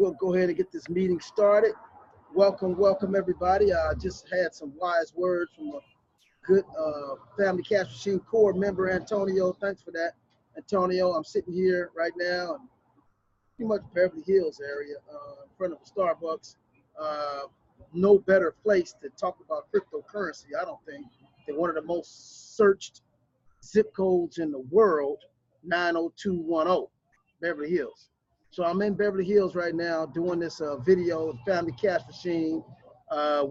we'll go ahead and get this meeting started. Welcome everybody. I just had some wise words from a good Family Cash Machine core member, Antonio. Thanks for that, Antonio. I'm sitting here right now in pretty much Beverly Hills area in front of a Starbucks. No better place to talk about cryptocurrency, I don't think, than one of the most searched zip codes in the world, 90210, Beverly Hills. So I'm in Beverly Hills right now doing this video, Family Cash Machine.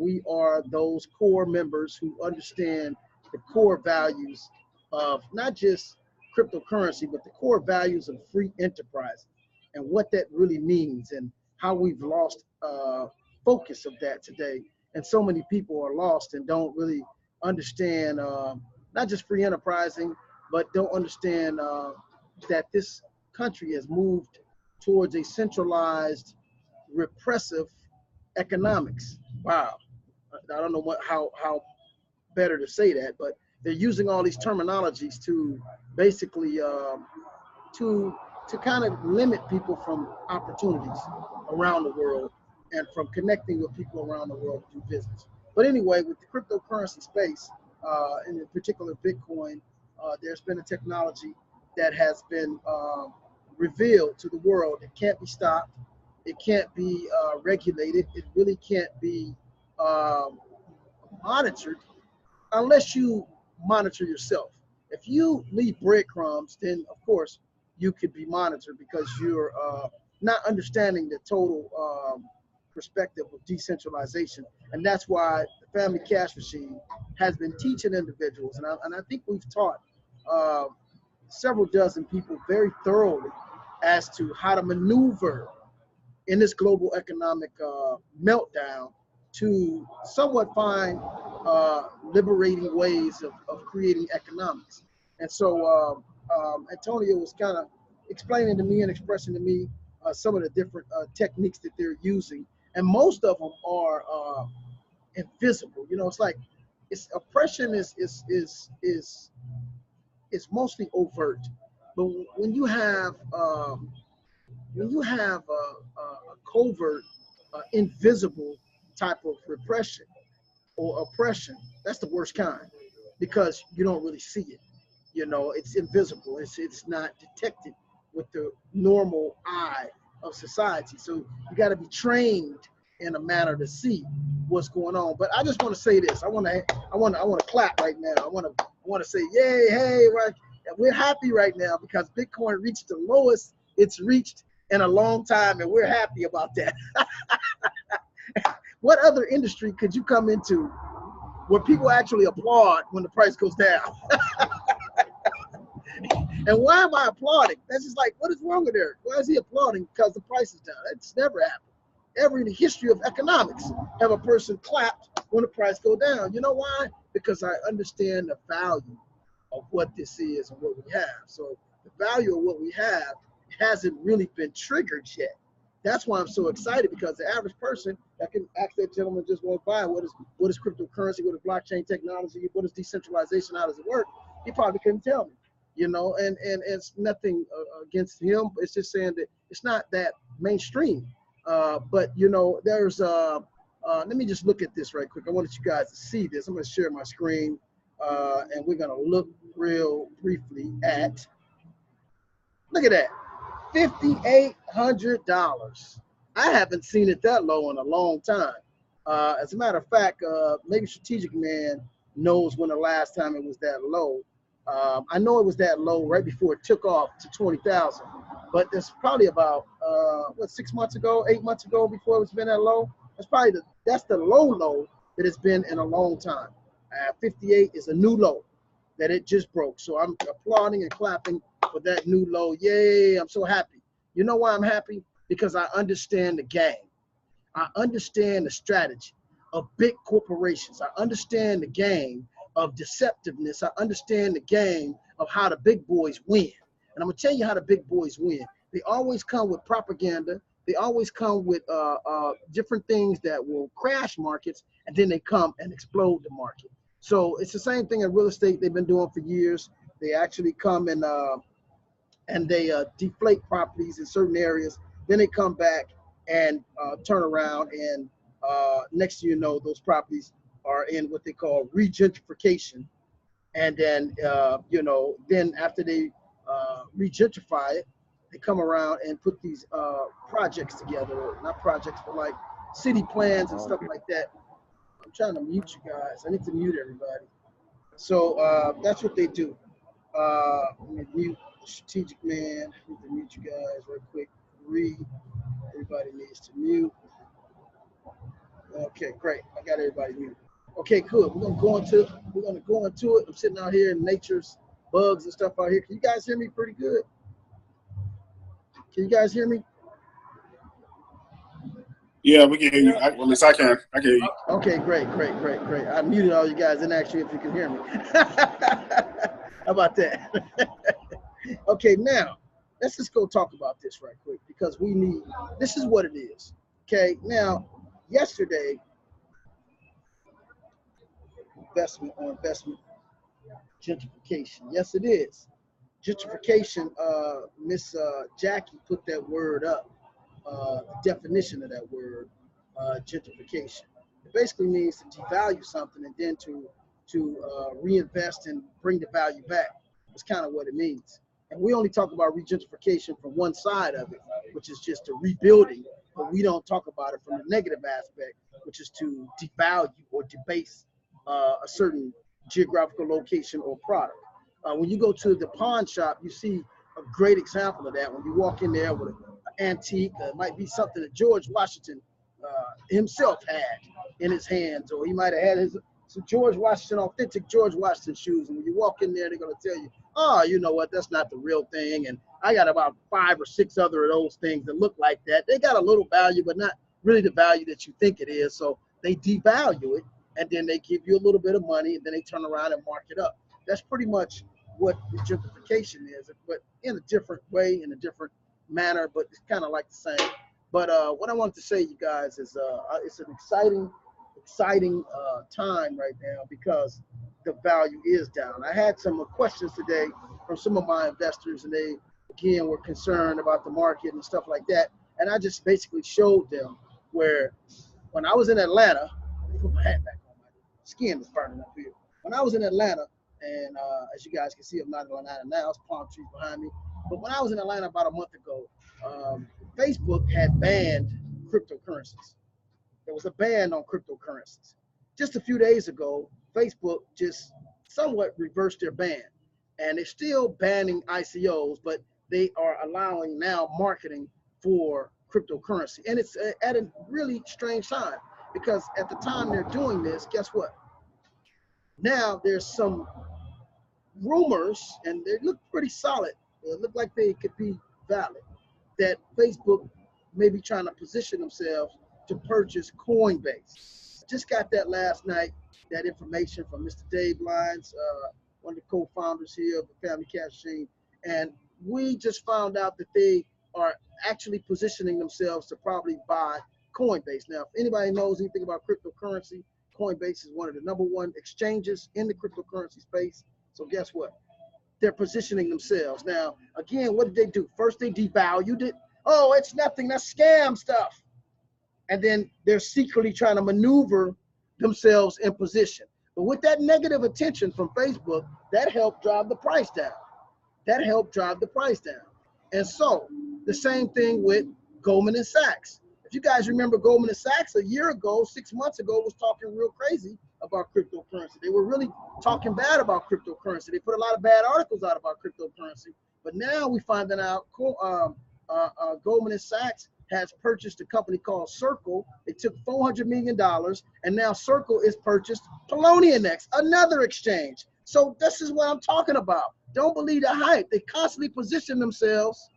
We are those core members who understand the core values of not just cryptocurrency, but the core values of free enterprise and what that really means and how we've lost focus of that today. And so many people are lost and don't really understand not just free enterprising, but don't understand that this country has moved towards a centralized, repressive economics. Wow, I don't know how better to say that, but they're using all these terminologies to basically to kind of limit people from opportunities around the world and from connecting with people around the world to do business. But anyway, with the cryptocurrency space, in particular Bitcoin, there's been a technology that has been revealed to the world. It can't be stopped. It can't be regulated. It really can't be monitored unless you monitor yourself. If you leave breadcrumbs, then of course you could be monitored because you're not understanding the total perspective of decentralization. And that's why the Family Cash Machine has been teaching individuals, and I think we've taught several dozen people very thoroughly as to how to maneuver in this global economic meltdown to somewhat find liberating ways of creating economics. And so Antonio was kind of explaining to me and expressing to me some of the different techniques that they're using. And most of them are invisible. You know, it's like oppression is mostly overt. But when you have a covert, invisible type of repression or oppression, that's the worst kind because you don't really see it. You know, it's invisible. It's not detected with the normal eye of society. So you got to be trained in a manner to see what's going on. But I just want to say this. I want to clap right now. I want to say, yay, hey, right. We're happy right now because Bitcoin reached the lowest it's reached in a long time, and we're happy about that. What other industry could you come into where people actually applaud when the price goes down? And why am I applauding? That's just like, what is wrong with Eric? Why is he applauding because the price is down? That's never happened. Ever in the history of economics have a person clapped when the price go down. You know why? Because I understand the value of what this is and what we have. So the value of what we have hasn't really been triggered yet. That's why I'm so excited, because the average person that can ask that gentleman just walk by, what is cryptocurrency, what is blockchain technology, what is decentralization, how does it work? He probably couldn't tell me, you know, and it's nothing against him. It's just saying that it's not that mainstream. But you know, there's let me just look at this right quick. I wanted you guys to see this. I'm going to share my screen, and we're going to look real briefly at, look at that. $5,800. I haven't seen it that low in a long time. As a matter of fact, maybe Strategic Man knows when the last time it was that low. I know it was that low right before it took off to 20,000, but it's probably about 6 months ago, 8 months ago before it's been that low. That's the low that it's been in a long time. 58 is a new low that it just broke. So I'm applauding and clapping for that new low. Yay, I'm so happy. You know why I'm happy? Because I understand the game. I understand the strategy of big corporations. I understand the game of deceptiveness. I understand the game of how the big boys win. And I'm gonna tell you how the big boys win. They always come with propaganda. They always come with different things that will crash markets, and then they come and explode the market. So it's the same thing in real estate they've been doing for years. They actually come and they deflate properties in certain areas. Then they come back and turn around and next thing you know, those properties are in what they call regentrification. And then, you know, then after they regentrify it, they come around and put these projects together, or not projects, but like city plans and stuff like that. I'm trying to mute you guys. I need to mute everybody. So that's what they do. Let me mute the strategic man. I need to mute you guys real quick. Everybody needs to mute. Okay, great. I got everybody muted. Okay, cool. We're gonna go into it. I'm sitting out here in nature's bugs and stuff out here. Can you guys hear me pretty good? Can you guys hear me? Yeah, we can hear you. Well, at least I can. I can hear you. Okay, great. I muted all you guys and asked you if you can hear me. How about that? Okay, now let's just go talk about this right quick because this is what it is. Okay, now yesterday, investment gentrification. Yes, it is. Gentrification, Miss Jackie put that word up, the definition of that word, gentrification. It basically means to devalue something and then to reinvest and bring the value back. That's kind of what it means. And we only talk about regentrification from one side of it, which is just a rebuilding, but we don't talk about it from the negative aspect, which is to devalue or debase a certain geographical location or product. When you go to the pawn shop, you see a great example of that. When you walk in there with an antique, it might be something that George Washington himself had in his hands, or he might have had some George Washington, authentic George Washington shoes. And when you walk in there, they're going to tell you, oh, you know what, that's not the real thing. And I got about 5 or 6 other of those things that look like that. They got a little value, but not really the value that you think it is. So they devalue it, and then they give you a little bit of money, and then they turn around and mark it up. That's pretty much what gentrification is, but in a different way, in a different manner, but it's kind of like the same. But what I wanted to say, you guys, is it's an exciting time right now because the value is down. I had some questions today from some of my investors, and they, again, were concerned about the market and stuff like that. And I just basically showed them where when I was in Atlanta, put my hat back on, my skin is burning up here. When I was in Atlanta, and as you guys can see, I'm not in Atlanta now, it's palm trees behind me. But when I was in Atlanta about a month ago, Facebook had banned cryptocurrencies. There was a ban on cryptocurrencies. Just a few days ago, Facebook just somewhat reversed their ban. And they're still banning ICOs, but they are allowing now marketing for cryptocurrency. And it's at a really strange time because at the time they're doing this, guess what? Now there's some rumors, and they look pretty solid. They look like they could be valid, that Facebook may be trying to position themselves to purchase Coinbase. Just got that last night, that information from Mr. Dave Lyons, one of the co-founders here of the Family Cash Machine. And we just found out that they are actually positioning themselves to probably buy Coinbase. Now, if anybody knows anything about cryptocurrency, Coinbase is one of the #1 exchanges in the cryptocurrency space. So guess what? They're positioning themselves. Now, again, what did they do? First, they devalued it. Oh, it's nothing. That's scam stuff. And then they're secretly trying to maneuver themselves in position. But with that negative attention from Facebook, that helped drive the price down. And so the same thing with Goldman and Sachs. If you guys remember, Goldman and Sachs a year ago, 6 months ago, was talking real crazy about cryptocurrency. They were really talking bad about cryptocurrency. They put a lot of bad articles out about cryptocurrency. But now we finding out Goldman and Sachs has purchased a company called Circle. They took $400 million, and now Circle is purchased Poloniex, another exchange. So this is what I'm talking about. Don't believe the hype. They constantly position themselves.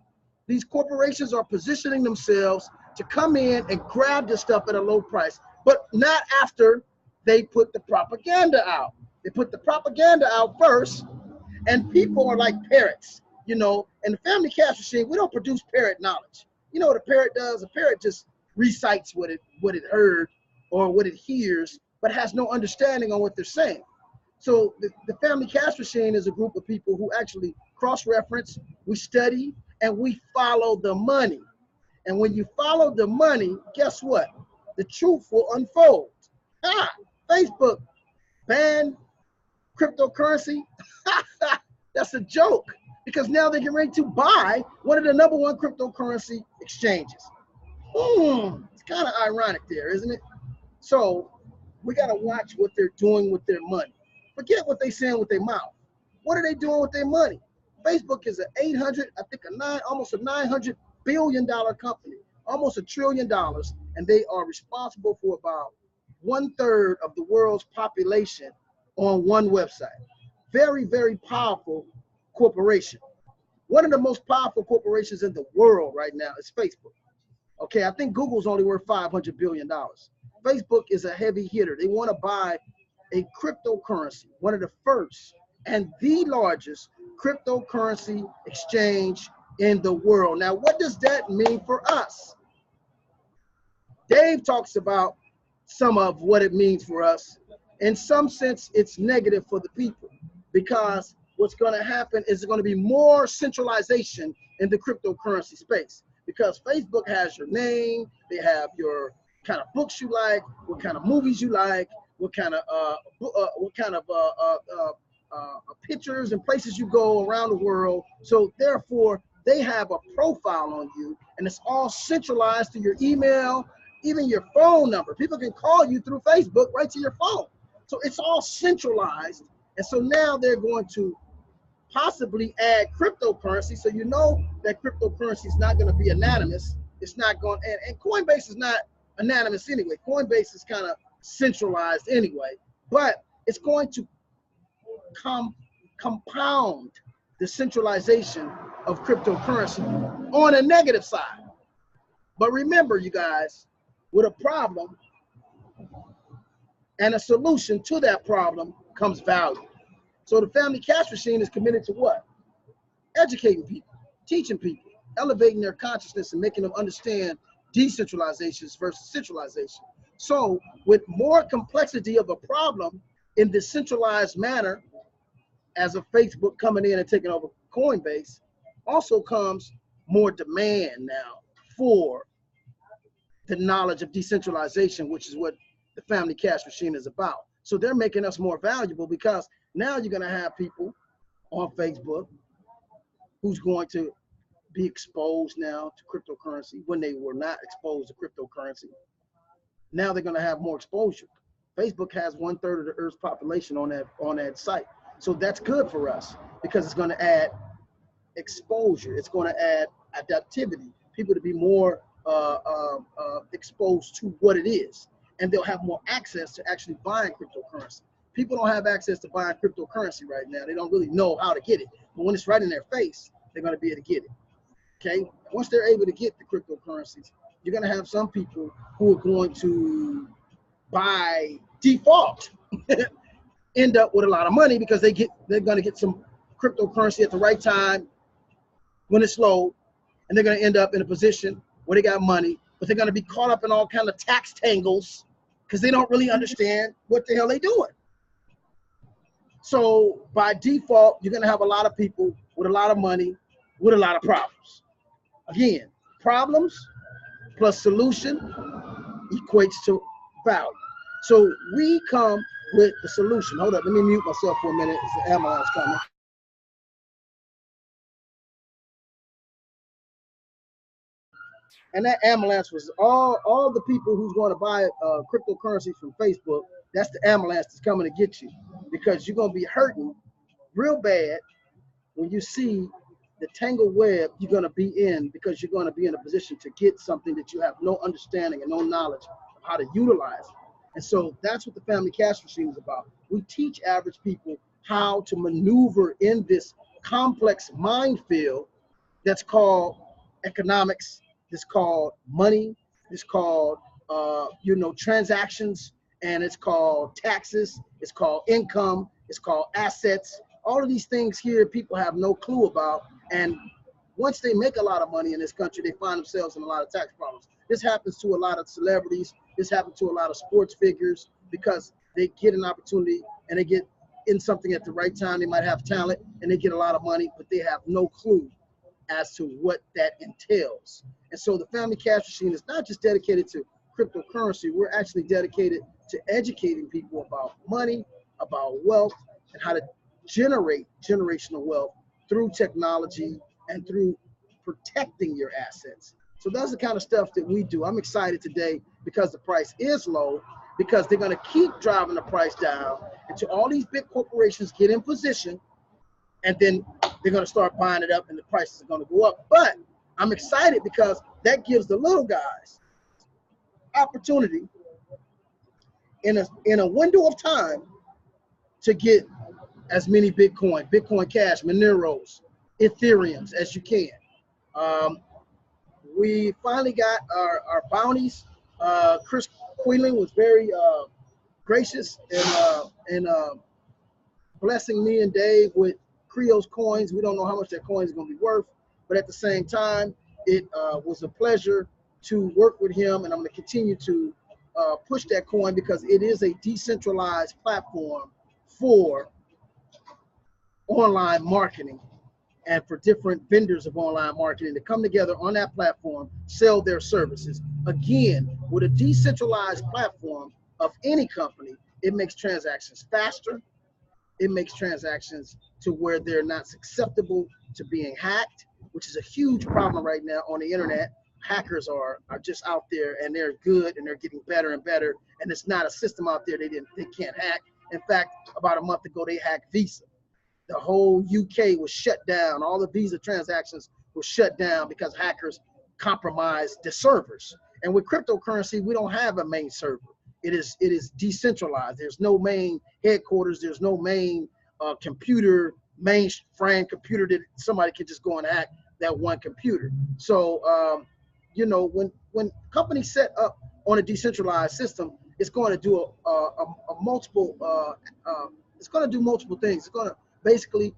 These corporations are positioning themselves to come in and grab this stuff at a low price, but not after they put the propaganda out. They put the propaganda out first, and people are like parrots, you know. In the Family Cash Machine, we don't produce parrot knowledge. You know what a parrot does? A parrot just recites what it heard or what it hears, but has no understanding on what they're saying. So the Family Cash Machine is a group of people who actually cross-reference, we study, and we follow the money. And when you follow the money, guess what? The truth will unfold. Facebook banned cryptocurrency. That's a joke, because now they're getting ready to buy one of the #1 cryptocurrency exchanges. It's kind of ironic there, isn't it? So we got to watch what they're doing with their money. Forget what they're saying with their mouth. What are they doing with their money? Facebook is almost a $900 billion company, almost $1 trillion, and they are responsible for about 1/3 of the world's population on one website. Very, very powerful corporation. One of the most powerful corporations in the world right now is Facebook. Okay, I think Google's only worth $500 billion. Facebook is a heavy hitter. They want to buy a cryptocurrency, one of the first and the largest cryptocurrency exchange in the world. Now, what does that mean for us? Dave talks about some of what it means for us. In some sense, it's negative for the people, because what's going to happen is there's going to be more centralization in the cryptocurrency space, because Facebook has your name, they have your kind of books you like, what kind of movies you like, what kind of pictures and places you go around the world. So therefore, they have a profile on you, and it's all centralized to your email, even your phone number. People can call you through Facebook right to your phone. So it's all centralized. And so now they're going to possibly add cryptocurrency. So you know that cryptocurrency is not going to be anonymous. It's not going, and Coinbase is not anonymous anyway. Coinbase is kind of centralized anyway, but it's going to compound the centralization of cryptocurrency on a negative side. But remember, you guys, with a problem and a solution to that problem comes value. So the Family Cash Machine is committed to what? Educating people, teaching people, elevating their consciousness and making them understand decentralization versus centralization. So with more complexity of a problem in this centralized manner, as of Facebook coming in and taking over Coinbase, also comes more demand now for the knowledge of decentralization, which is what the Family Cash Machine is about. So they're making us more valuable, because now you're going to have people on Facebook who's going to be exposed now to cryptocurrency when they were not exposed to cryptocurrency. Now they're going to have more exposure. Facebook has 1/3 of the Earth's population on that site. So that's good for us, because it's going to add exposure. It's going to add adaptivity, people to be more exposed to what it is. And they'll have more access to actually buying cryptocurrency. People don't have access to buying cryptocurrency right now. They don't really know how to get it. But when it's right in their face, they're going to be able to get it. Okay? Once they're able to get the cryptocurrencies, you're going to have some people who are going to, by default, end up with a lot of money, because they're going to get some cryptocurrency at the right time when it's low, and they're going to end up in a position where they got money, but they're going to be caught up in all kind of tax tangles, because they don't really understand what the hell they're doing. So by default, you're going to have a lot of people with a lot of money with a lot of problems. Again, problems plus solution equates to value. So we come with the solution. Hold up, let me mute myself for a minute. It's the ambulance coming. And that ambulance was all the people who's going to buy cryptocurrency from Facebook. That's the ambulance that's coming to get you, because you're going to be hurting real bad when you see the tangled web you're going to be in, because you're going to be in a position to get something that you have no understanding and no knowledge of how to utilize. And so that's what the Family Cash Machine is about. We teach average people how to maneuver in this complex minefield that's called economics, it's called money, it's called transactions, and it's called taxes, it's called income, it's called assets. All of these things here people have no clue about, and once they make a lot of money in this country, they find themselves in a lot of tax problems. This happens to a lot of celebrities, this happens to a lot of sports figures, because they get an opportunity and they get in something at the right time. They might have talent and they get a lot of money, but they have no clue as to what that entails. And so the Family Cash Machine is not just dedicated to cryptocurrency. We're actually dedicated to educating people about money, about wealth, and how to generate generational wealth through technology and through protecting your assets. So that's the kind of stuff that we do. I'm excited today because the price is low, because they're going to keep driving the price down until all these big corporations get in position, and then they're going to start buying it up and the prices are going to go up. But I'm excited because that gives the little guys opportunity in a window of time to get as many Bitcoin Cash, Moneros, Ethereums as you can. We finally got our bounties. Chris Queeling was very gracious in blessing me and Dave with Creo's coins. We don't know how much that coin is going to be worth, but at the same time, it was a pleasure to work with him, and I'm going to continue to push that coin because it is a decentralized platform for online marketing and for different vendors of online marketing to come together on that platform, sell their services. Again, with a decentralized platform of any company, it makes transactions faster. It makes transactions to where they're not susceptible to being hacked, which is a huge problem right now on the internet. Hackers are just out there, and they're good, and they're getting better and better. And it's not a system out there they can't hack. In fact, about a month ago, they hacked Visa. The whole UK was shut down. All the Visa transactions were shut down because hackers compromised the servers. And with cryptocurrency, we don't have a main server. It is decentralized. There's no main headquarters. There's no main mainframe computer that somebody can just go and hack that one computer. So, when companies set up on a decentralized system, it's going to do it's going to do multiple things. It's going to basically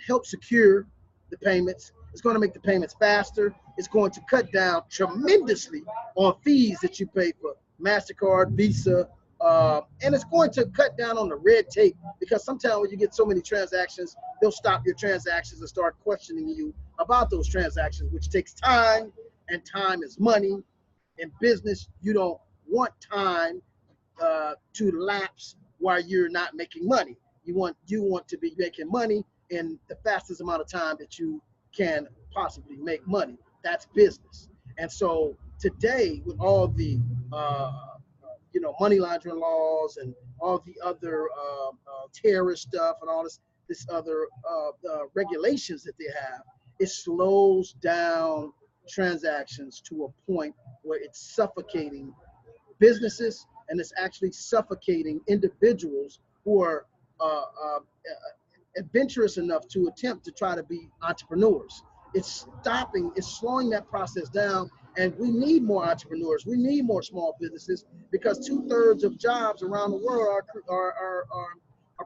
help secure the payments. It's going to make the payments faster. It's going to cut down tremendously on fees that you pay for MasterCard, Visa, and it's going to cut down on the red tape, because sometimes when you get so many transactions, they'll stop your transactions and start questioning you about those transactions, which takes time, and time is money. In business, you don't want time to lapse while you're not making money. You want to be making money in the fastest amount of time that you can possibly make money. That's business. And so today, with all the money laundering laws and all the other terrorist stuff and all this other regulations that they have, it slows down transactions to a point where it's suffocating businesses, and it's actually suffocating individuals who are adventurous enough to attempt to try to be entrepreneurs. It's slowing that process down, and we need more entrepreneurs. We need more small businesses, because 2/3 of jobs around the world are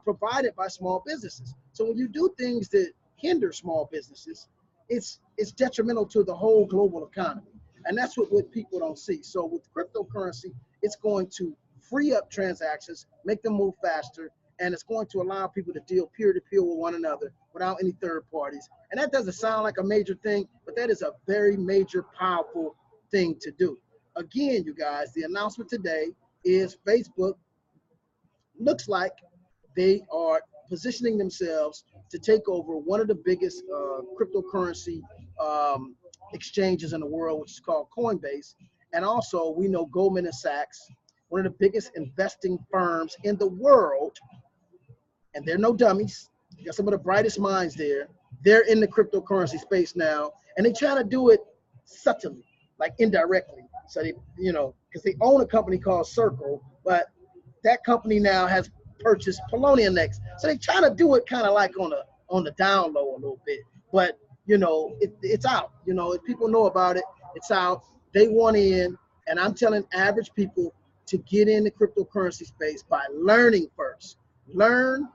provided by small businesses. So when you do things that hinder small businesses, it's detrimental to the whole global economy. And that's what people don't see. So with cryptocurrency, it's going to free up transactions, make them move faster, and it's going to allow people to deal peer-to-peer with one another without any third parties. And that doesn't sound like a major thing, but that is a very major, powerful thing to do. Again, you guys, the announcement today is Facebook looks like they are positioning themselves to take over one of the biggest cryptocurrency exchanges in the world, which is called Coinbase. And also, we know Goldman Sachs, one of the biggest investing firms in the world, and they're no dummies. You got some of the brightest minds there. They're in the cryptocurrency space now, and they try to do it subtly, like indirectly. So they, because they own a company called Circle, but that company now has purchased Poloniex. So they try to do it kind of like on the down low a little bit. But it's out. If people know about it, it's out. They want in, and I'm telling average people to get in the cryptocurrency space by learning first. Learn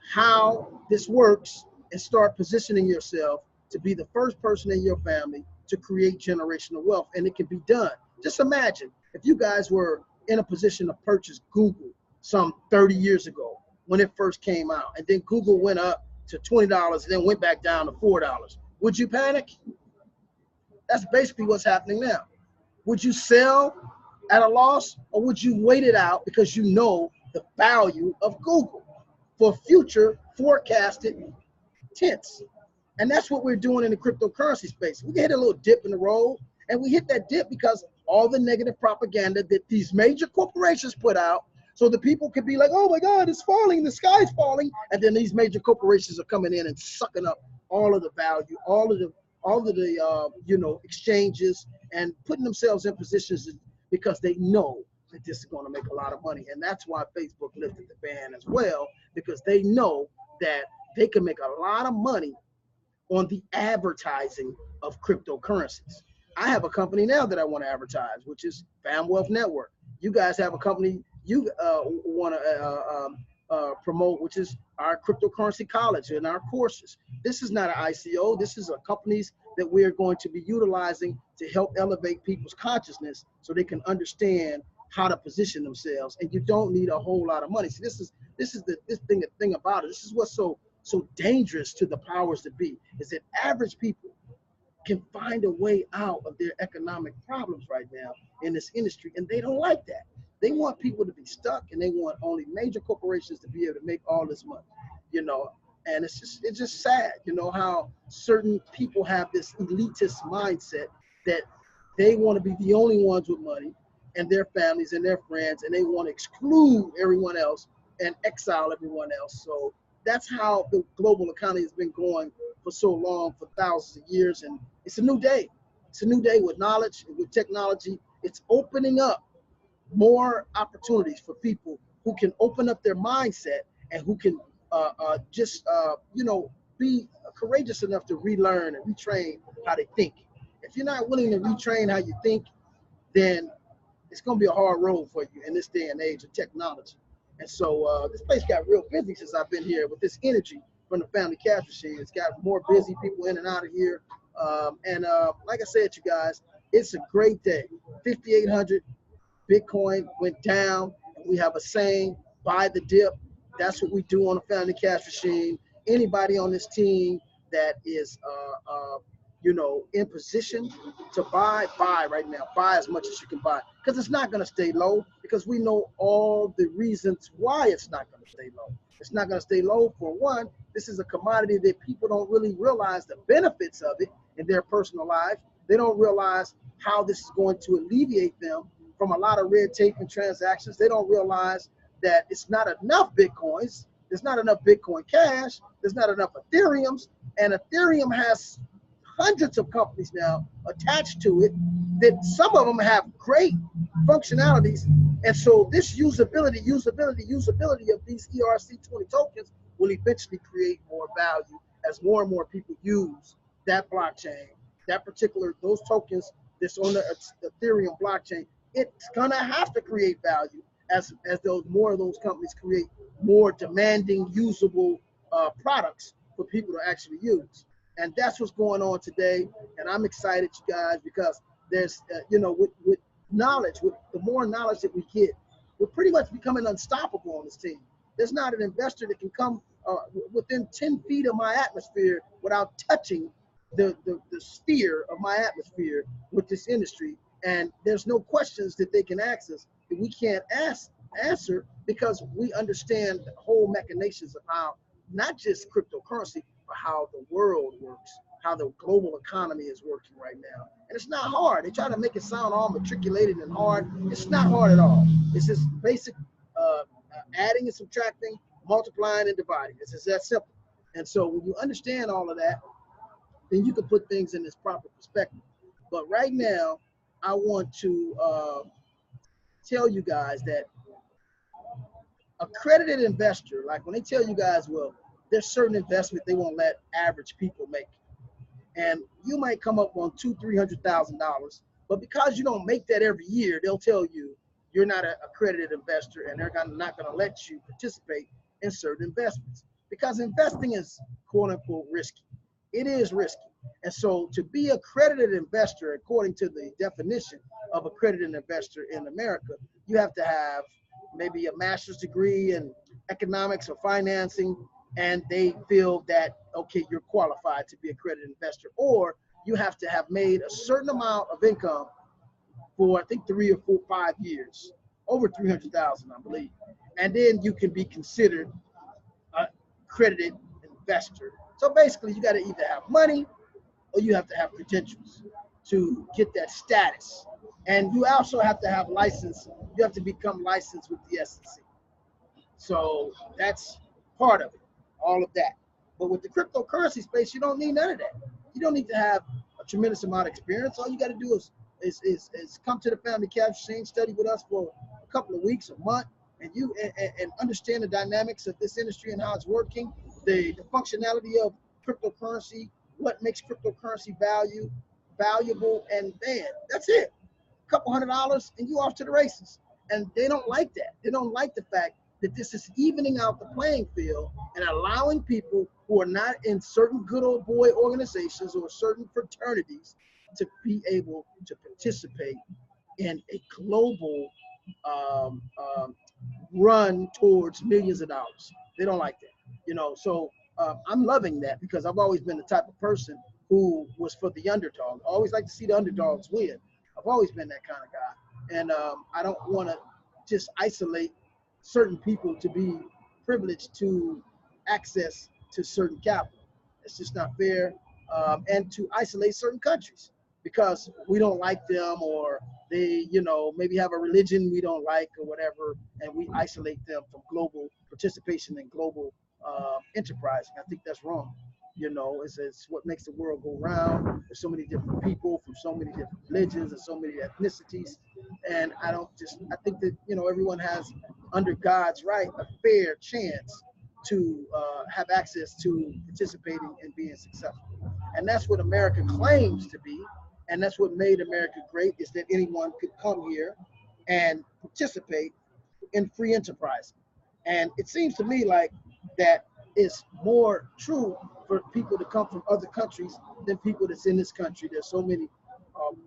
how this works and start positioning yourself to be the first person in your family to create generational wealth. And it can be done. Just imagine if you guys were in a position to purchase Google some 30 years ago when it first came out, and then Google went up to $20 and then went back down to $4. Would you panic? That's basically what's happening now. Would you sell at a loss, or would you wait it out because you know the value of Google for future forecasted tense? And that's what we're doing in the cryptocurrency space. We hit a little dip in the road, and we hit that dip because all the negative propaganda that these major corporations put out, so the people could be like, oh my God, it's falling, the sky's falling. And then these major corporations are coming in and sucking up all of the value, all of the exchanges, and putting themselves in positions because they know that this is going to make a lot of money. And that's why Facebook lifted the ban as well, because they know that they can make a lot of money on the advertising of cryptocurrencies. I have a company now that I want to advertise, which is Fam Wealth Network. You guys have a company you want to promote, which is our cryptocurrency college and our courses. This is not an ICO. This is a companies that we're going to be utilizing to help elevate people's consciousness so they can understand how to position themselves. And you don't need a whole lot of money. See, this is the thing about it. This is what's so dangerous to the powers that be, is that average people can find a way out of their economic problems right now in this industry, and they don't like that. They want people to be stuck, and they want only major corporations to be able to make all this money, and it's just sad, how certain people have this elitist mindset that they want to be the only ones with money and their families and their friends, and they want to exclude everyone else and exile everyone else. So that's how the global economy has been going for so long, for thousands of years. And it's a new day. It's a new day with knowledge and with technology. It's opening up more opportunities for people who can open up their mindset and who can be courageous enough to relearn and retrain how they think. If you're not willing to retrain how you think, then it's going to be a hard road for you in this day and age of technology. And so this place got real busy since I've been here with this energy from the family cash machine. It's got more busy people in and out of here. Like I said, you guys, it's a great day. 5,800 Bitcoin went down. We have a saying, buy the dip. That's what we do on the family cash machine. Anybody on this team that is in position to buy right now. Buy as much as you can buy, because it's not going to stay low, because we know all the reasons why it's not going to stay low. It's not going to stay low. For one, this is a commodity that people don't really realize the benefits of it in their personal life. They don't realize how this is going to alleviate them from a lot of red tape and transactions. They don't realize that it's not enough Bitcoins. There's not enough Bitcoin Cash. There's not enough Ethereums. And Ethereum has hundreds of companies now attached to it, that some of them have great functionalities. And so this usability of these ERC20 tokens will eventually create more value as more and more people use that blockchain, those tokens that's on the Ethereum blockchain. It's gonna have to create value as more of those companies create more demanding, usable products for people to actually use. And that's what's going on today. And I'm excited, you guys, because there's, with knowledge, with the more knowledge that we get, we're pretty much becoming unstoppable on this team. There's not an investor that can come within 10 feet of my atmosphere without touching the sphere of my atmosphere with this industry. And there's no questions that they can ask us that we can't answer, because we understand the whole machinations of how not just cryptocurrency, but how the world works, how the global economy is working right now. And it's not hard. They try to make it sound all matriculated and hard. It's not hard at all. It's just basic adding and subtracting, multiplying and dividing. It's just that simple. And so when you understand all of that, then you can put things in this proper perspective. But right now, I want to tell you guys that accredited investor, like when they tell you guys, well, there's certain investment they won't let average people make, and you might come up on $200,000-$300,000, but because you don't make that every year, they'll tell you you're not an accredited investor, and they're not going to let you participate in certain investments, because investing is quote unquote risky. It is risky. And so to be an accredited investor, according to the definition of accredited investor in America, you have to have maybe a master's degree in economics or financing, and they feel that, okay, you're qualified to be a accredited investor, or you have to have made a certain amount of income for I think 3 or 4, 5 years, over 300,000, I believe, and then you can be considered a accredited investor. So basically, you got to either have money or you have to have credentials to get that status, and you also have to have license. You have to become licensed with the SEC. So that's part of it, all of that. But with the cryptocurrency space, you don't need none of that. You don't need to have a tremendous amount of experience. All you got to do is come to the family cash exchange, study with us for a couple of weeks, a month, and and understand the dynamics of this industry and how it's working, the functionality of cryptocurrency, what makes cryptocurrency valuable, and man, that's it. A couple $100 and you off to the races. And they don't like that. They don't like the fact that this is evening out the playing field and allowing people who are not in certain good old boy organizations or certain fraternities to be able to participate in a global um, um, run towards millions of dollars. They don't like that, So I'm loving that because I've always been the type of person who was for the underdog. I always like to see the underdogs win. I've always been that kind of guy, and I don't want to just isolate certain people to be privileged to access to certain capital. It's just not fair, and to isolate certain countries because we don't like them or they, maybe have a religion we don't like or whatever, and we isolate them from global participation in global enterprise. I think that's wrong. It's what makes the world go round. There's so many different people from so many different religions and so many ethnicities, and I think that everyone has, under God's right, a fair chance to have access to participating and being successful. And that's what America claims to be. And that's what made America great, is that anyone could come here and participate in free enterprise. And it seems to me like that is more true for people to come from other countries than people that's in this country. There's so many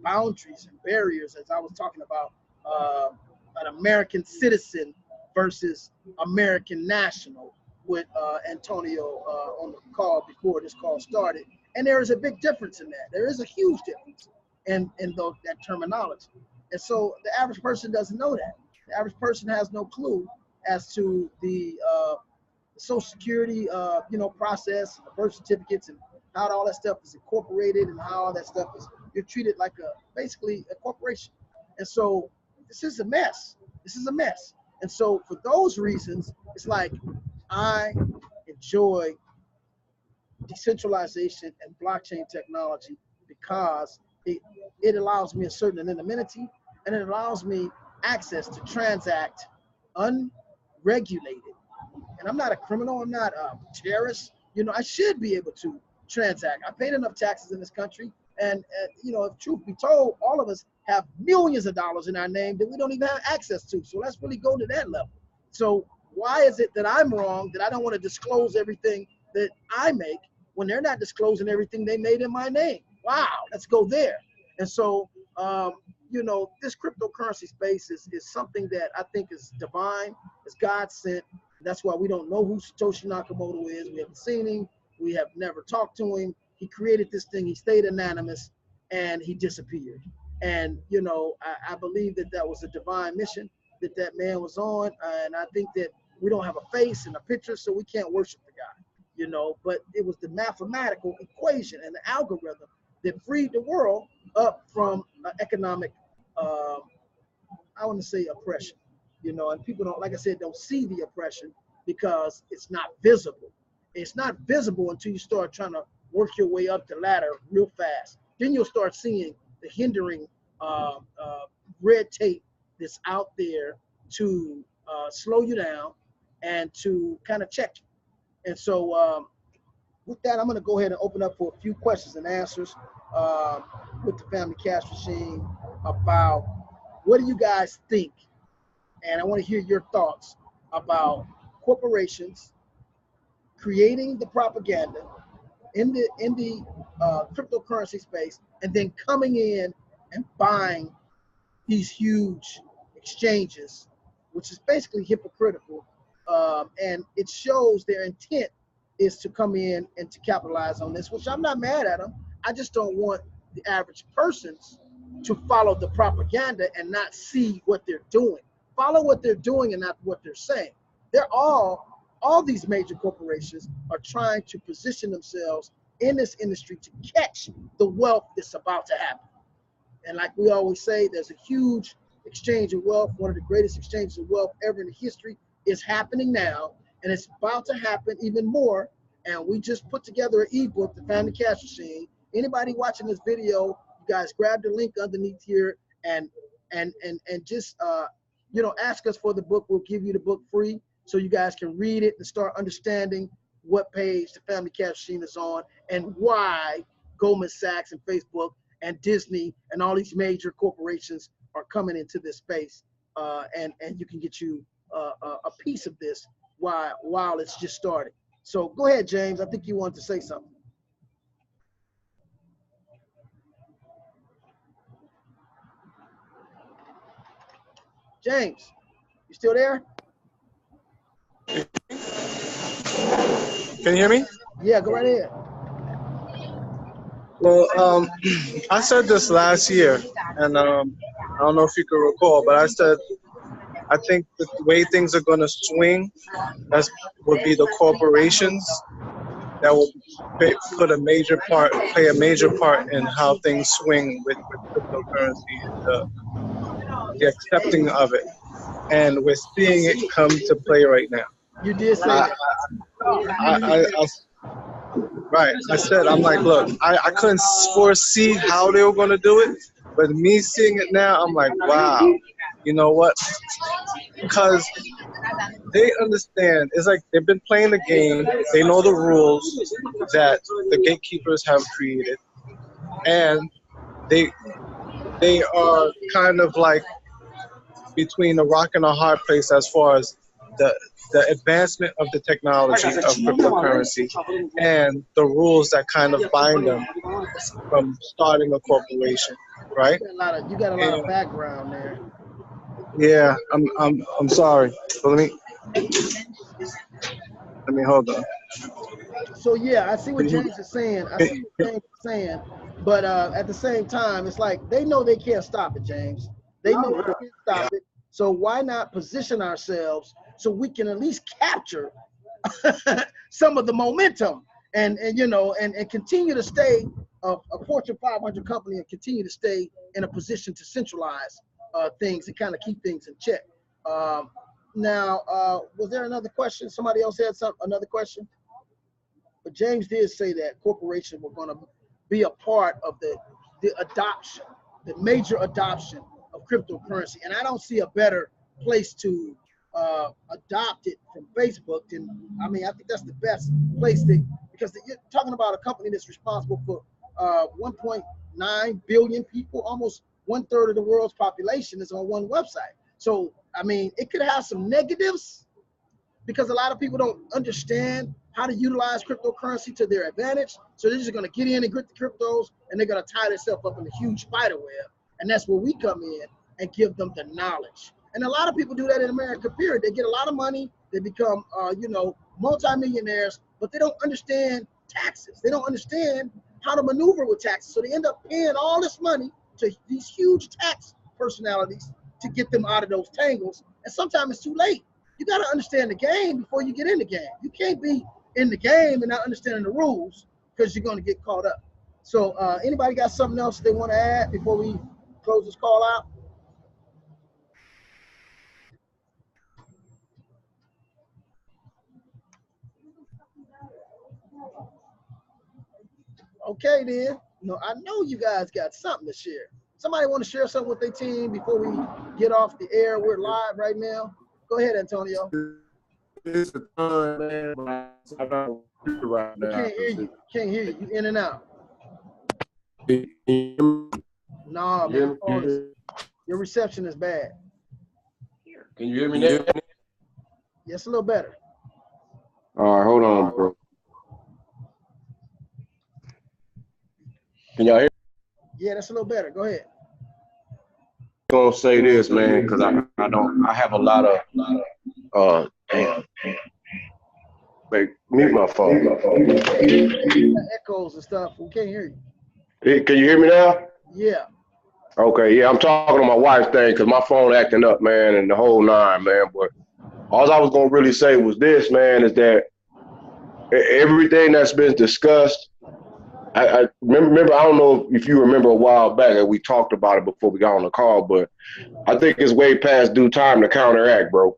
boundaries and barriers, as I was talking about, an American citizen versus American national with Antonio on the call before this call started. And there is a big difference in that. There is a huge difference in that terminology. And so the average person doesn't know that. The average person has no clue as to the Social Security, process, the birth certificates, and how all that stuff is incorporated, and how all that stuff is, you're treated like basically a corporation. And so this is a mess. This is a mess. And so for those reasons, it's like I enjoy decentralization and blockchain technology because it allows me a certain anonymity, and it allows me access to transact unregulated. And I'm not a criminal. I'm not a terrorist. I should be able to transact. I paid enough taxes in this country. And, if truth be told, all of us have millions of dollars in our name that we don't even have access to. So let's really go to that level. So why is it that I'm wrong, that I don't want to disclose everything that I make when they're not disclosing everything they made in my name? Wow, let's go there. And so, this cryptocurrency space is something that I think is divine, is God sent. That's why we don't know who Satoshi Nakamoto is. We haven't seen him. We have never talked to him. He created this thing. He stayed anonymous, and he disappeared. And, I believe that was a divine mission that man was on. And I think that we don't have a face and a picture, so we can't worship the guy, But it was the mathematical equation and the algorithm that freed the world up from economic, I want to say, oppression. And people don't, like I said, don't see the oppression because it's not visible. It's not visible until you start trying to work your way up the ladder real fast. Then you'll start seeing the hindering red tape that's out there to slow you down and to kind of check you. And so with that, I'm going to go ahead and open up for a few questions and answers with the Family Cash Machine about what do you guys think? And I want to hear your thoughts about corporations creating the propaganda in the cryptocurrency space, and then coming in and buying these huge exchanges, which is basically hypocritical, and it shows their intent is to come in and to capitalize on this, which I'm not mad at them. I just don't want the average persons to follow the propaganda and not see what they're doing. Follow what they're doing and not what they're saying. They're all these major corporations are trying to position themselves in this industry to catch the wealth that's about to happen. And like we always say, there's a huge exchange of wealth. One of the greatest exchanges of wealth ever in the history is happening now, and it's about to happen even more. And we just put together an ebook, The Family Cash Machine. Anybody watching this video, you guys grab the link underneath here and just ask us for the book. We'll give you the book free so you guys can read it and start understanding what page The Family Cash Machine is on and why Goldman Sachs and Facebook and Disney and all these major corporations are coming into this space, and you can get you a piece of this while it's just starting. So go ahead, James. I think you wanted to say something. James, you still there? Can you hear me? Yeah, go right ahead. Well, I said this last year, and I don't know if you can recall, but I said I think the way things are going to swing would be the corporations that will play a major part in how things swing with cryptocurrency and the accepting of it. And we're seeing it come to play right now. You did say that. Right. I said, I'm like, look, I couldn't foresee how they were going to do it, but me seeing it now, I'm like, wow, you know what? Because they understand. It's like they've been playing the game. They know the rules that the gatekeepers have created, and they are kind of like between a rock and a hard place as far as the advancement of the technology of cryptocurrency and the rules that kind of bind them from starting a corporation, right? You got a lot of background there. Yeah, I'm sorry. But let me hold on. So yeah, I see what James is saying. But at the same time, it's like they know they can't stop it, James. They know they can't stop it. So why not position ourselves so we can at least capture some of the momentum and continue to stay a Fortune 500 company and continue to stay in a position to centralize things and kind of keep things in check. Now, was there another question? Somebody else had another question? But James did say that corporations were going to be a part of the adoption, the major adoption of cryptocurrency. And I don't see a better place to adopt it from Facebook than, I think that's the best place because you're talking about a company that's responsible for 1.9 billion people, almost 1/3 of the world's population is on one website. So, it could have some negatives because a lot of people don't understand how to utilize cryptocurrency to their advantage. So they're just going to get in and get the cryptos and they're going to tie themselves up in a huge spider web. And that's where we come in and give them the knowledge. And a lot of people do that in America, period. They get a lot of money. They become, multimillionaires, but they don't understand taxes. They don't understand how to maneuver with taxes. So they end up paying all this money to these huge tax personalities to get them out of those tangles. And sometimes it's too late. You got to understand the game before you get in the game. You can't be in the game and not understanding the rules because you're going to get caught up. So anybody got something else they want to add before we close this call out? Okay, then. I know you guys got something to share. Somebody want to share something with their team before we get off the air? We're live right now. Go ahead, Antonio. It's a ton, man, but I don't right now. Can't hear you. Can't hear you. You in and out. Nah, man. Your reception is bad. Can you hear me now? Yes, a little better. All right, hold on, bro. Can y'all hear? Yeah, that's a little better. Go ahead. I'm gonna say this, man, because I have a lot of damn. Wait, mute my phone. Echoes and stuff. We can't hear you. Can you hear me now? Yeah. Okay, yeah, I'm talking to my wife's thing because my phone acting up, man, and the whole nine, man. But all I was gonna really say was this, man, is that everything that's been discussed. I remember. I don't know if you remember a while back that we talked about it before we got on the call, but I think it's way past due time to counteract, bro.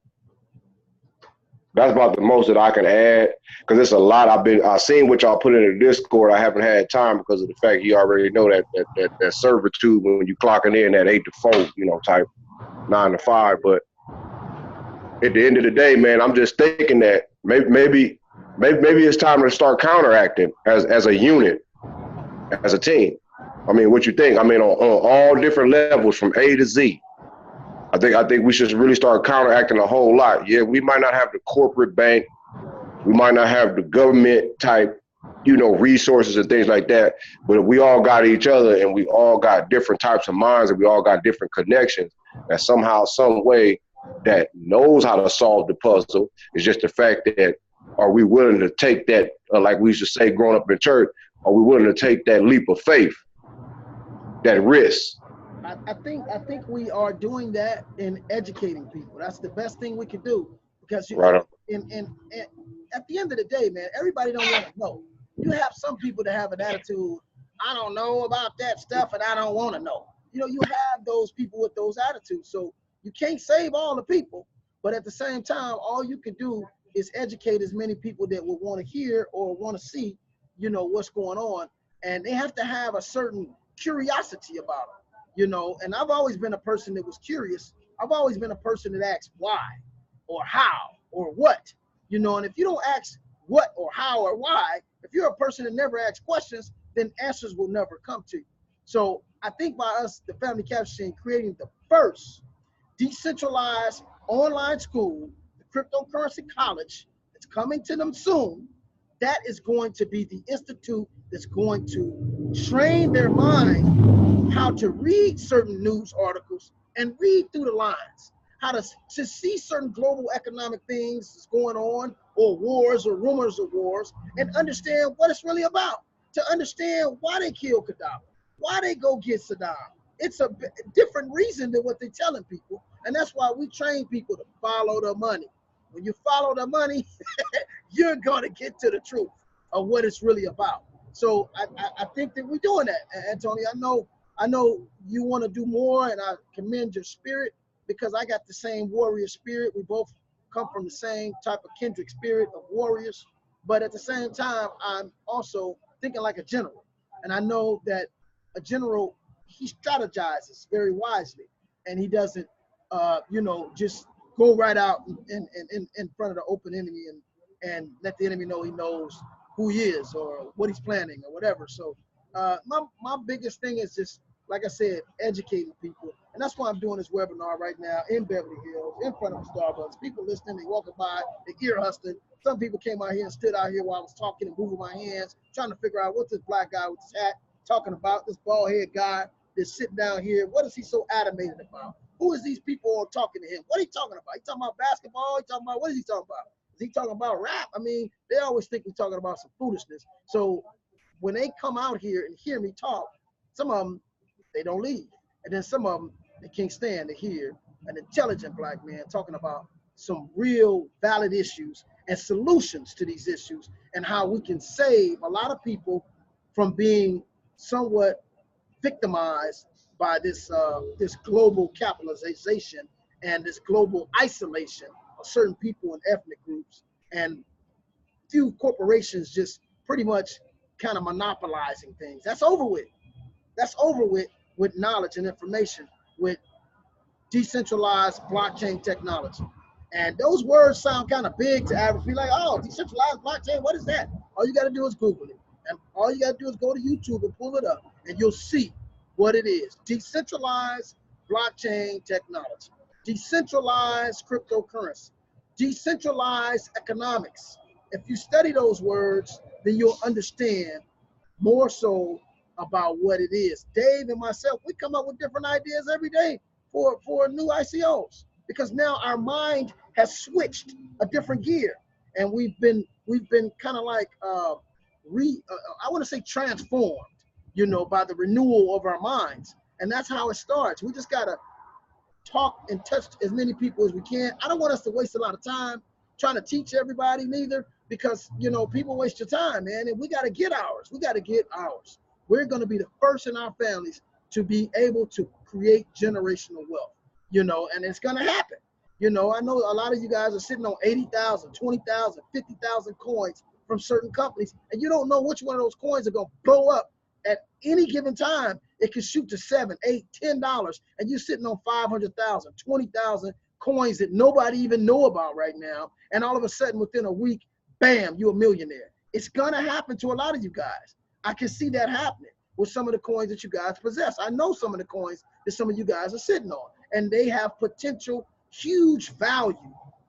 That's about the most that I can add because it's a lot. I've seen what y'all put in the Discord. I haven't had time because of the fact you already know that servitude when you clocking in at 8 to 4, type 9 to 5. But at the end of the day, man, I'm just thinking that maybe it's time to start counteracting as a unit, as a team. I mean, what you think? I mean, on all different levels from A to Z. I think we should really start counteracting a whole lot. Yeah, we might not have the corporate bank, we might not have the government type, resources and things like that, but we all got each other and we all got different types of minds and we all got different connections that somehow, some way that knows how to solve the puzzle. It's just the fact that are we willing to take that, like we used to say growing up in church, are we willing to take that leap of faith, that risk? I think we are doing that in educating people. That's the best thing we can do because Right. And at the end of the day, man, everybody don't want to know. You have some people that have an attitude, I don't know about that stuff and I don't want to know. You have those people with those attitudes. So you can't save all the people, but at the same time, all you can do is educate as many people that will want to hear or want to see, what's going on. And they have to have a certain curiosity about it. And I've always been a person that was curious. I've always been a person that asks why or how or what, and if you don't ask what or how or why, if you're a person that never asks questions, then answers will never come to you. So I think by us, the Family Capture, creating the first decentralized online school, the cryptocurrency college, it's coming to them soon. That is going to be the institute that's going to train their mind how to read certain news articles and read through the lines, how to see certain global economic things that's going on, or wars or rumors of wars, and understand what it's really about, to understand why they killed Gaddafi, why they go get Saddam. It's a different reason than what they're telling people, and that's why we train people to follow the money. When you follow the money, you're going to get to the truth of what it's really about. So I think that we're doing that, Antonio. I know you want to do more, and I commend your spirit because I got the same warrior spirit. We both come from the same type of kindred spirit of warriors, but at the same time, I'm also thinking like a general, and I know that a general, he strategizes very wisely, and he doesn't, just go right out in front of the open enemy and let the enemy know he knows who he is or what he's planning or whatever. So my biggest thing is just, like I said, educating people. And that's why I'm doing this webinar right now in Beverly Hills, in front of Starbucks. People listening, they walking by, they ear hustling. Some people came out here and stood out here while I was talking and moving my hands, trying to figure out what's this black guy with his hat talking about, this bald head guy that's sitting down here. What is he so animated about? Who is these people all talking to him? What are he talking about? He talking about basketball? He talking about, what is he talking about? Is he talking about rap? I mean, they always think we're talking about some foolishness. So when they come out here and hear me talk, some of them, they don't leave. And then some of them, they can't stand to hear an intelligent black man talking about some real valid issues and solutions to these issues and how we can save a lot of people from being somewhat victimized by this global capitalization and this global isolation of certain people and ethnic groups, and few corporations just pretty much kind of monopolizing things. That's over with. That's over with knowledge and information, with decentralized blockchain technology. And those words sound kind of big to average people, like, oh, decentralized blockchain, what is that? All you got to do is Google it. And all you got to do is go to YouTube and pull it up, and you'll see what it is. Decentralized blockchain technology, decentralized cryptocurrency, decentralized economics. If you study those words, then you'll understand more so about what it is. Dave and myself, we come up with different ideas every day for new ICOs, because now our mind has switched a different gear, and we've we've been kind of like I want to say transformed, you know, by the renewal of our minds. And that's how it starts. We just got to talk and touch as many people as we can. I don't want us to waste a lot of time trying to teach everybody neither, because, you know, people waste your time, man, and we got to get ours. We got to get ours. We're going to be the first in our families to be able to create generational wealth, you know, and it's going to happen. You know, I know a lot of you guys are sitting on 80,000, 20,000, 50,000 coins from certain companies, and you don't know which one of those coins are going to blow up at any given time. It can shoot to $7, $8, $10, and you're sitting on 500,000, 20,000 coins that nobody even know about right now. And all of a sudden, within a week, bam, you're a millionaire. It's going to happen to a lot of you guys. I can see that happening with some of the coins that you guys possess. I know some of the coins that some of you guys are sitting on, and they have potential huge value,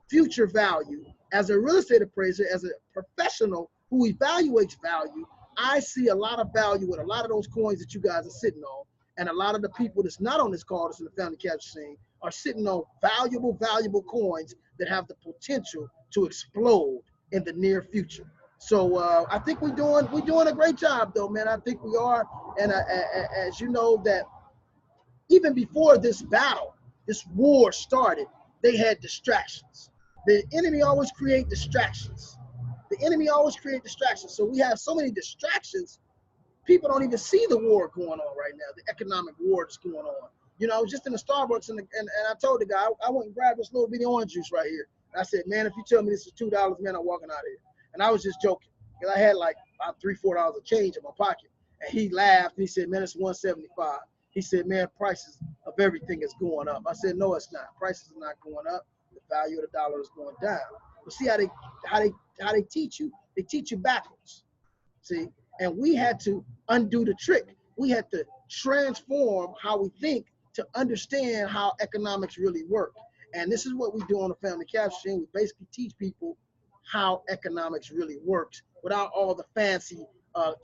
future value. As a real estate appraiser, as a professional who evaluates value, I see a lot of value with a lot of those coins that you guys are sitting on. And a lot of the people that's not on this call, that's in the family capture scene, are sitting on valuable coins that have the potential to explode in the near future. So I think we're doing a great job, though, man. I think we are. And as you know, that even before this battle, this war started, they had distractions. The enemy always create distractions. The enemy always create distractions. So we have so many distractions, people don't even see the war going on right now, the economic war that's going on. You know, I was just in the Starbucks and I told the guy, I went and grabbed this little bitty orange juice right here. And I said, man, if you tell me this is $2, man, I'm walking out of here. And I was just joking, because I had like about $3, $4 of change in my pocket. And he laughed and he said, man, it's $1.75. He said, man, prices of everything is going up. I said, no, it's not. Prices are not going up. The value of the dollar is going down. But see how they teach you? They teach you backwards. See? And we had to undo the trick. We had to transform how we think to understand how economics really work. And this is what we do on the family capture. We basically teach people how economics really works without all the fancy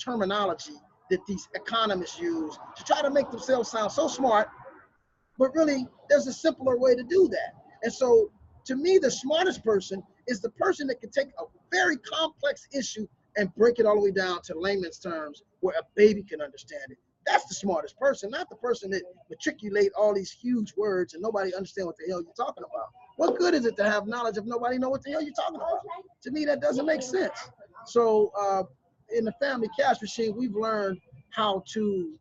terminology that these economists use to try to make themselves sound so smart. But really, there's a simpler way to do that. And so, to me, the smartest person is the person that can take a very complex issue and break it all the way down to layman's terms where a baby can understand it. That's the smartest person, not the person that matriculate all these huge words and nobody understand what the hell you're talking about. What good is it to have knowledge if nobody know what the hell you're talking about? To me, that doesn't make sense. So in the family cash machine, we've learned how to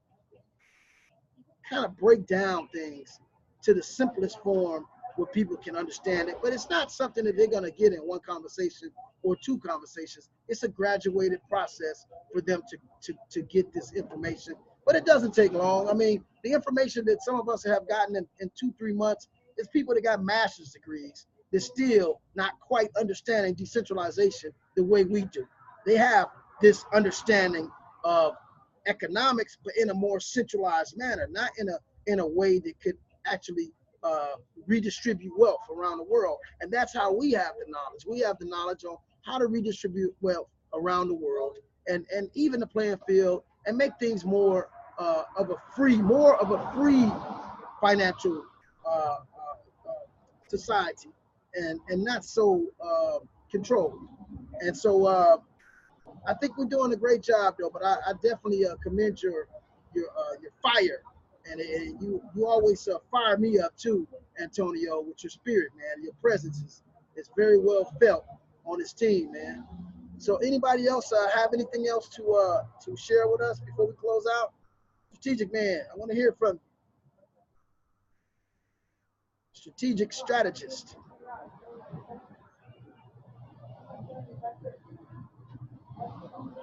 kind of break down things to the simplest form where people can understand it. But it's not something that they're going to get in one conversation or two conversations. It's a graduated process for them to get this information. But it doesn't take long. I mean, the information that some of us have gotten in 2-3 months is people that got master's degrees. They're still not quite understanding decentralization the way we do. They have this understanding of economics, but in a more centralized manner, not in a way that could actually redistribute wealth around the world. And that's how we have the knowledge. We have the knowledge on how to redistribute wealth around the world and even the playing field and make things more of a free financial society and not so controlled. And so I think we're doing a great job, though. But I definitely commend your fire, and you always fire me up too, Antonio, with your spirit, man. Your presence is very well felt on this team, man. So anybody else have anything else to share with us before we close out? Strategic man, I want to hear from you. Strategic strategist.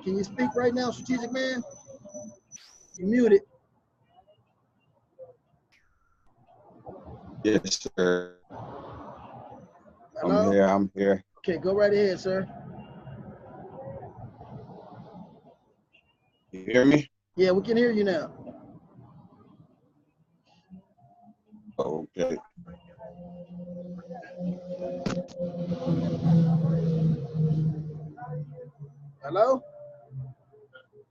Can you speak right now, strategic man? You muted. Yes, sir. Hello? I'm here. Okay, go right ahead, sir. You hear me? Yeah, we can hear you now. Okay. Hello?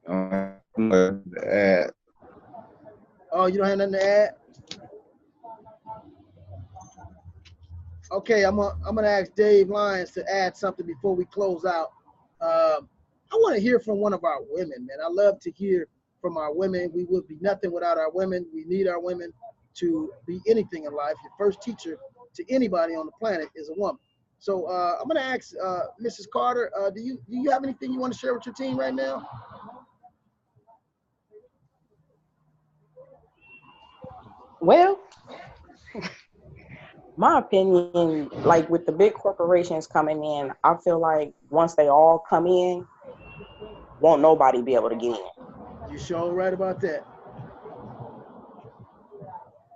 Add. Oh, you don't have nothing to add? Okay, I'm gonna ask Dave Lyons to add something before we close out. I want to hear from one of our women, man. I love to hear from our women. We would be nothing without our women. We need our women to be anything in life. Your first teacher to anybody on the planet is a woman. So I'm going to ask Mrs. Carter, do you have anything you want to share with your team right now? Well, my opinion, like with the big corporations coming in, I feel like once they all come in, won't nobody be able to get in. You sure right about that.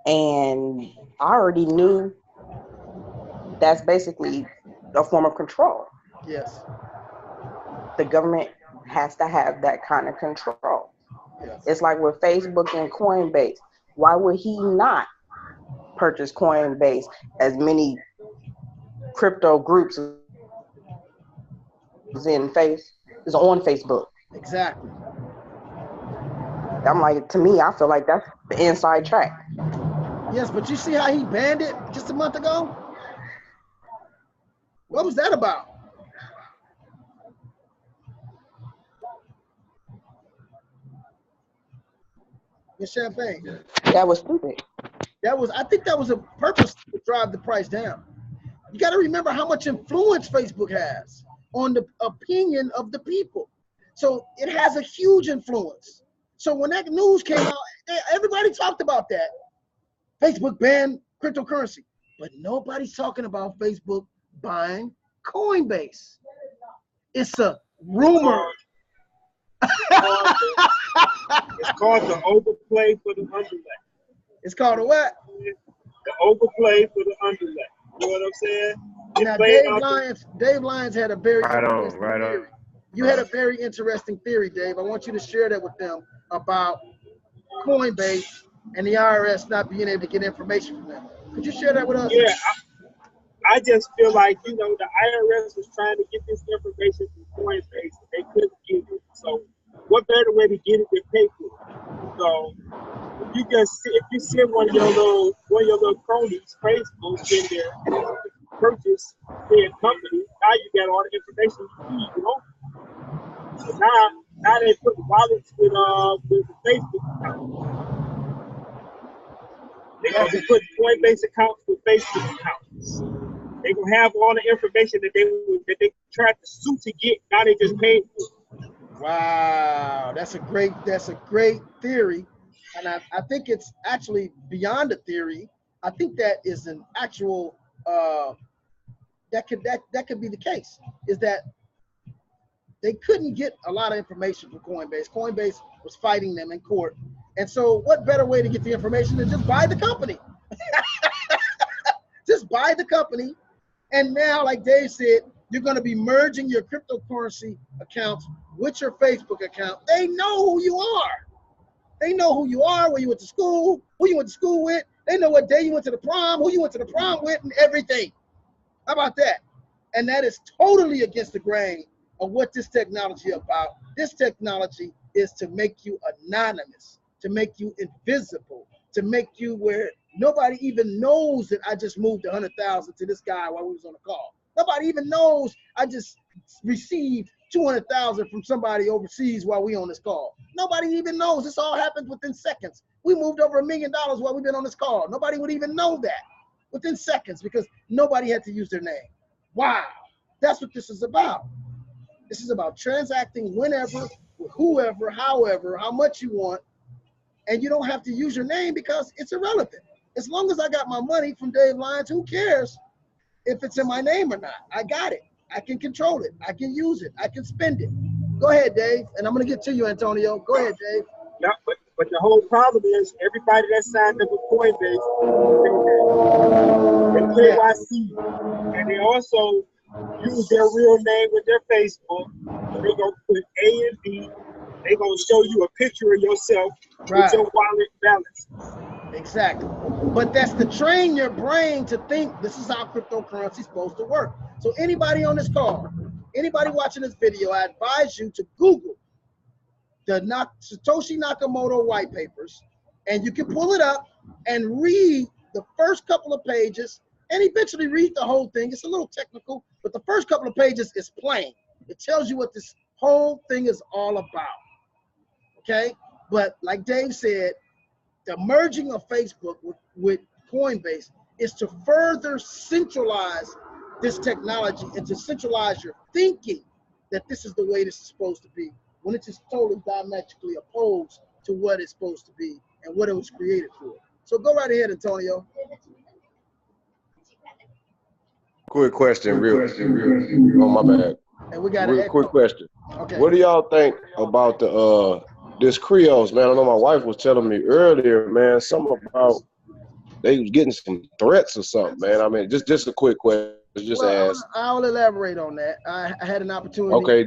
And I already knew that's basically a form of control. Yes. The government has to have that kind of control. Yes. It's like with Facebook and Coinbase. Why would he not purchase Coinbase as many crypto groups is on Facebook? Exactly. I'm like, to me, I feel like that's the inside track. Yes, but you see how he banned it just a month ago? What was that about? Miss Champagne. That was stupid. I think that was a purpose to drive the price down. You got to remember how much influence Facebook has on the opinion of the people. So it has a huge influence. So when that news came out, everybody talked about that. Facebook banned cryptocurrency, but nobody's talking about Facebook buying Coinbase. It's a rumor. It's called the overplay for the underlay. It's called a what? The overplay for the underlay. You know what I'm saying? Now, Dave Lyons had a very interesting theory. You had a very interesting theory, Dave. I want you to share that with them about Coinbase and the IRS not being able to get information from them. Could you share that with us? Yeah, I just feel like, the IRS was trying to get this information from Coinbase, and they couldn't get it. So what better way to get it than pay for it? So if you send one of your little cronies, Facebook, in there, purchase their company, now you got all the information you need, So now they put wallets with the Facebook account. They're gonna be putting Coinbase accounts with Facebook accounts. They're gonna have all the information that they tried to sue to get. Now they just paid for it. Wow, that's a great theory, and I think it's actually beyond a theory. I think that is an actual that could be the case. Is that they couldn't get a lot of information from Coinbase. Coinbase was fighting them in court, and so what better way to get the information than just buy the company? Just buy the company, and now, like Dave said, you're going to be merging your cryptocurrency accounts with your Facebook account. They know who you are. They know who you are, where you went to school, who you went to school with. They know what day you went to the prom, who you went to the prom with, and everything. How about that? And that is totally against the grain of what this technology is about. This technology is to make you anonymous, to make you invisible, to make you where nobody even knows that I just moved 100,000 to this guy while we was on the call. Nobody even knows I just received 200,000 from somebody overseas while we on this call. Nobody even knows. This all happens within seconds. We moved over $1 million while we've been on this call. Nobody would even know that within seconds because nobody had to use their name. Wow, that's what this is about. This is about transacting whenever, with whoever, however, how much you want, and you don't have to use your name because it's irrelevant. As long as I got my money from Dave Lyons, who cares if it's in my name or not? I got it. I can control it. I can use it. I can spend it. Go ahead, Dave. And I'm going to get to you, Antonio. Go ahead, Dave. Yeah, but the whole problem is everybody that signed up with Coinbase, they KYC, and they also use their real name with their Facebook. So they're going to put A and B. They're going to show you a picture of yourself with your wallet balance. Exactly. But that's to train your brain to think this is how cryptocurrency is supposed to work. So anybody on this call, anybody watching this video, I advise you to Google the Satoshi Nakamoto white papers, and you can pull it up and read the first couple of pages and eventually read the whole thing. It's a little technical, but the first couple of pages is plain. It tells you what this whole thing is all about. Okay, but like Dave said, the merging of Facebook with Coinbase is to further centralize this technology and to centralize your thinking that this is the way this is supposed to be, when it's just totally diametrically opposed to what it's supposed to be and what it was created for. So go right ahead, Antonio. Quick question, oh my bad. And we got Real quick question. Okay. What do y'all think about the this Creoles, man? I know my wife was telling me earlier, man, something about they was getting some threats or something, man. I mean, just a quick question, just ask. I'll elaborate on that. I had an opportunity. Okay,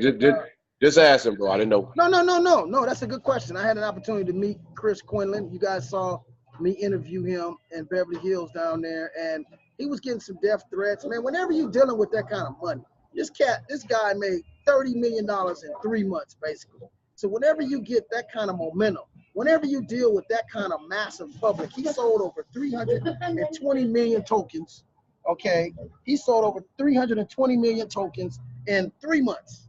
just asking, bro. I didn't know. No. That's a good question. I had an opportunity to meet Chris Quinlan. You guys saw me interview him in Beverly Hills down there, and he was getting some death threats. Man, whenever you're dealing with that kind of money, this guy made $30 million in 3 months, basically. So whenever you get that kind of momentum, whenever you deal with that kind of massive public, he sold over 320 million tokens. Okay, he sold over 320 million tokens in 3 months.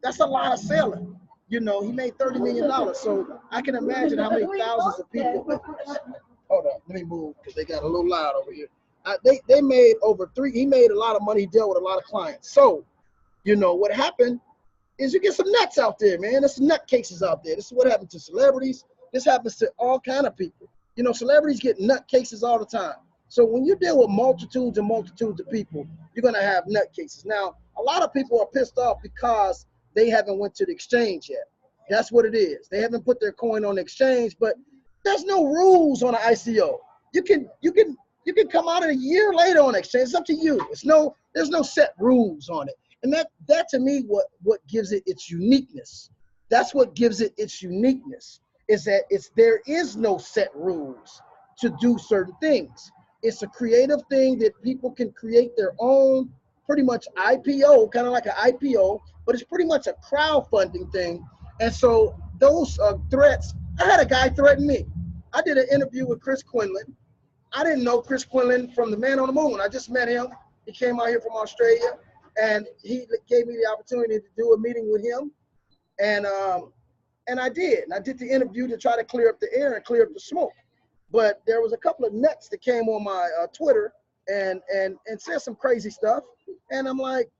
That's a lot of selling. You know, he made $30 million. So I can imagine how many thousands of people. Hold on, let me move because they got a little loud over here. They made he made a lot of money. He dealt with a lot of clients. So, you know, what happened is you get some nuts out there, man. There's some nut cases out there. This is what happens to celebrities. This happens to all kind of people. You know, celebrities get nut cases all the time. So when you deal with multitudes and multitudes of people, you're going to have nut cases. Now, a lot of people are pissed off because they haven't went to the exchange yet. That's what it is. They haven't put their coin on the exchange, but there's no rules on an ICO. You can come out a year later on exchange. It's up to you. There's no set rules on it. And that to me, what gives it its uniqueness. That's what gives it its uniqueness, is that there is no set rules to do certain things. It's a creative thing that people can create their own pretty much IPO, kind of like an IPO, but it's pretty much a crowdfunding thing. And so those threats, I had a guy threaten me. I did an interview with Chris Quinlan. I didn't know Chris Quinlan from the Man on the Moon. I just met him. He came out here from Australia, and he gave me the opportunity to do a meeting with him. And I did. And I did the interview to try to clear up the air and clear up the smoke. But there was a couple of nuts that came on my Twitter and said some crazy stuff. And I'm like,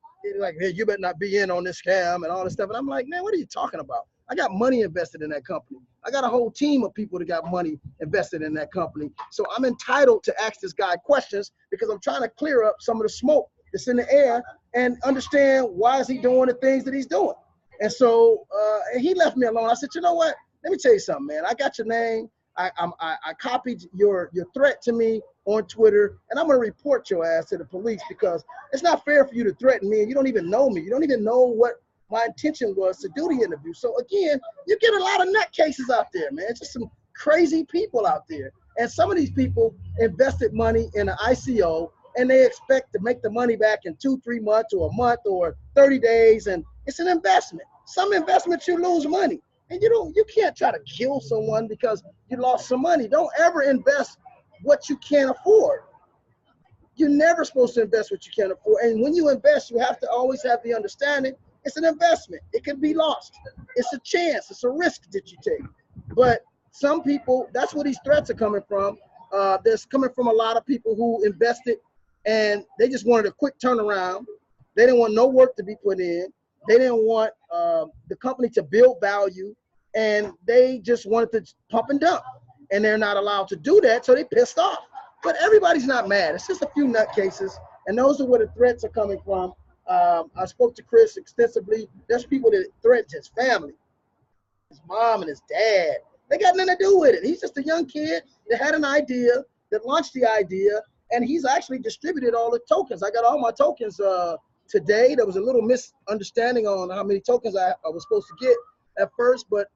hey, you better not be in on this scam and all this stuff. And I'm like, man, what are you talking about? I got money invested in that company. I got a whole team of people that got money invested in that company. So I'm entitled to ask this guy questions because I'm trying to clear up some of the smoke that's in the air and understand why is he doing the things that he's doing. And so he left me alone. I said, you know what? Let me tell you something, man. I got your name. I copied your threat to me on Twitter, and I'm going to report your ass to the police because it's not fair for you to threaten me, and you don't even know me. You don't even know what my intention was to do the interview. So again, you get a lot of nutcases out there, man. It's just some crazy people out there. And some of these people invested money in an ICO, and they expect to make the money back in 2-3 months or a month or 30 days, and it's an investment. Some investments you lose money. And you can't try to kill someone because you lost some money. Don't ever invest what you can't afford. You're never supposed to invest what you can't afford. And when you invest, you have to always have the understanding it's an investment. It can be lost. It's a chance. It's a risk that you take. But some people, that's where these threats are coming from. There's coming from a lot of people who invested and they just wanted a quick turnaround. They didn't want no work to be put in. They didn't want the company to build value, and they just wanted to pump and dump. And they're not allowed to do that, so they pissed off. But everybody's not mad. It's just a few nutcases, and those are where the threats are coming from. I spoke to Chris extensively. There's people that threaten his family, his mom and his dad. They got nothing to do with it. He's just a young kid that had an idea, that launched the idea, and he's actually distributed all the tokens. I got all my tokens today. There was a little misunderstanding on how many tokens I was supposed to get at first, but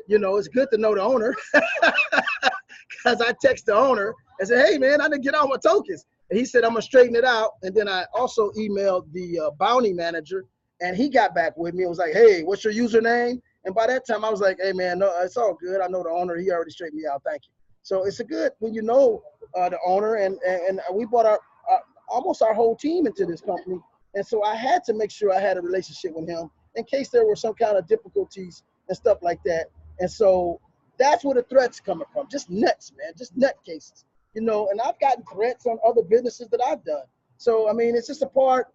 you know, it's good to know the owner because I text the owner and said, hey man, I didn't get all my tokens. And he said, I'm gonna straighten it out. And then I also emailed the bounty manager, and he got back with me and was like, hey, what's your username? And by that time I was like, hey man, no, it's all good. I know the owner, he already straightened me out, thank you. So it's a good when you know the owner, and we brought almost our whole team into this company. And so I had to make sure I had a relationship with him. in case there were some kind of difficulties and stuff like that. And so that's where the threats coming from. Just nuts, man. Just nut cases. You know, and I've gotten threats on other businesses that I've done. So I mean, it's just a part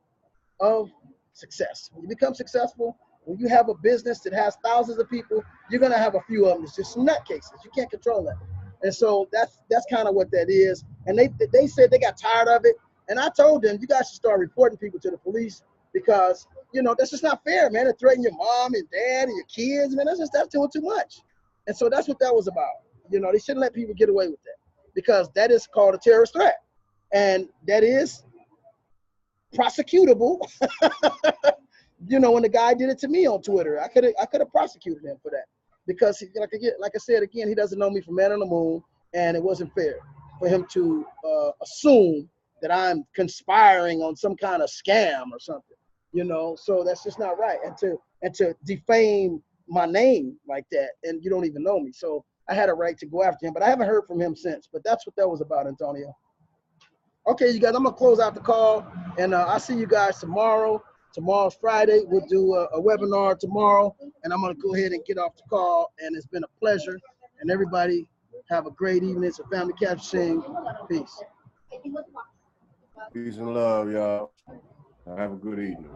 of success. When you become successful, when you have a business that has thousands of people, you're gonna have a few of them. It's just nut cases. You can't control that. And so that's kind of what that is. And they said they got tired of it. And I told them, you guys should start reporting people to the police because, you know, that's just not fair, man. To threaten your mom and dad and your kids, man, that's doing too much. And so that's what that was about. You know, they shouldn't let people get away with that because that is called a terrorist threat. And that is prosecutable. You know, when the guy did it to me on Twitter, I could have prosecuted him for that because, like I said again, he doesn't know me from man on the moon, and it wasn't fair for him to assume that I'm conspiring on some kind of scam or something. You know, so that's just not right. And to defame my name like that, and you don't even know me, so I had a right to go after him. But I haven't heard from him since. But that's what that was about, Antonio. Okay, you guys, I'm gonna close out the call, and I'll see you guys tomorrow. Tomorrow's Friday. We'll do a webinar tomorrow, and I'm going to go ahead and get off the call. And it's been a pleasure. And everybody have a great evening. It's a family capturing. Peace. Peace and love, y'all. Have a good evening.